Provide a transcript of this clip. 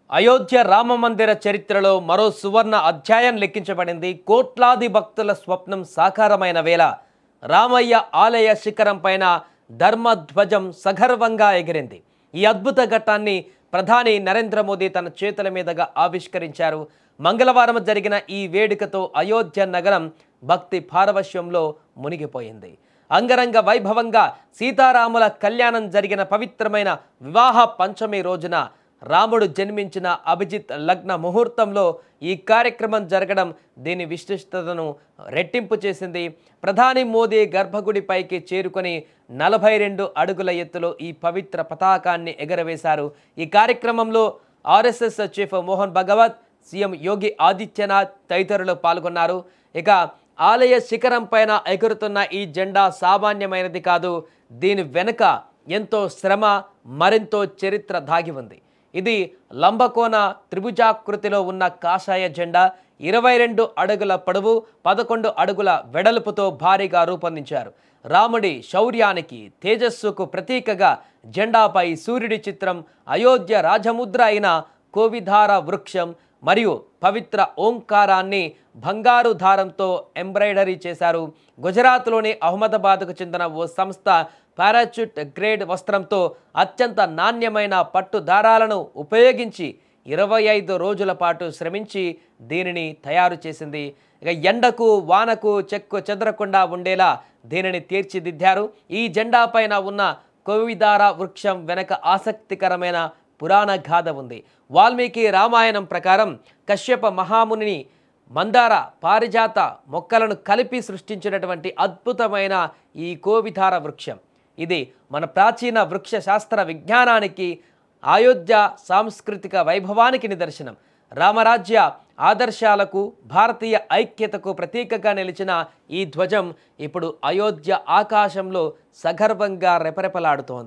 అయోధ్య రామమందిర చరిత్రలో మరో సువర్ణ అధ్యాయం లిఖించబడింది. కోట్లాది భక్తుల స్వప్నం సాకారమైన వేళ రామయ్య ఆలయ శిఖరం పైన ధర్మధ్వజం సగర్వంగా ఎగిరింది. ఈ అద్భుత ఘట్టాన్ని ప్రధాని నరేంద్ర మోదీ తన చేతుల మీదుగా ఆవిష్కరించారు. మంగళవారం జరిగిన ఈ వేడుకతో అయోధ్య నగరం భక్తి పారవశ్యంలో మునిగిపోయింది. అంగరంగ వైభవంగా సీతారాముల కళ్యాణం జరిగిన పవిత్రమైన వివాహ పంచమి రోజున రాముడు జన్మించిన అభిజిత్ లగ్న ముహూర్తంలో ఈ కార్యక్రమం జరగడం దీని విశిష్టతను రెట్టింపు చేసింది. ప్రధాని మోదీ గర్భగుడిపైకి చేరుకొని 42 అడుగుల ఎత్తులో ఈ పవిత్ర పతాకాన్ని ఎగరవేశారు. ఈ కార్యక్రమంలో RSS chief Mohan Bhagwat, CM Yogi Adityanath తదితరులు పాల్గొన్నారు. ఇక ఆలయ శిఖరం పైన ఎగురుతున్న ఈ జెండా సామాన్యమైనది కాదు. దీని వెనుక ఎంతో శ్రమ, మరెంతో చరిత్ర దాగి ఉంది. ఇది లంబకోణ త్రిభుజాకృతిలో ఉన్న కాషాయ జెండా 22 అడుగుల పొడవు, 11 అడుగుల వెడల్పుతో భారీగా రూపొందించారు. రాముడి శౌర్యానికి, తేజస్సుకు ప్రతీకగా జెండాపై సూర్యుడి చిత్రం, అయోధ్య రాజముద్ర అయిన కోవిధార వృక్షం మరియు పవిత్ర ఓంకారాన్ని బంగారు దారంతో ఎంబ్రాయిడరీ చేశారు. గుజరాత్లోని అహ్మదాబాద్కు చెందిన ఓ సంస్థ పారాచూట్ గ్రేడ్ వస్త్రంతో అత్యంత నాణ్యమైన పట్టు దారాలను ఉపయోగించి 25 రోజుల పాటు శ్రమించి దీనిని తయారు చేసింది. ఇక ఎండకు వానకు చెక్కు చెదరకుండా ఉండేలా దీనిని తీర్చిదిద్దారు. ఈ జెండా పైన ఉన్న కోవిదార వృక్షం వెనక ఆసక్తికరమైన పురాణ గాథ ఉంది. వాల్మీకి రామాయణం ప్రకారం కశ్యప మహాముని మందార, పారిజాత మొక్కలను కలిపి సృష్టించినటువంటి అద్భుతమైన ఈ కోవిధార వృక్షం ఇది మన ప్రాచీన వృక్ష శాస్త్ర విజ్ఞానానికి, అయోధ్య సాంస్కృతిక వైభవానికి నిదర్శనం. రామరాజ్య ఆదర్శాలకు, భారతీయ ఐక్యతకు ప్రతీకగా నిలిచిన ఈ ధ్వజం ఇప్పుడు అయోధ్య ఆకాశంలో సగర్వంగా రెపరెపలాడుతోంది.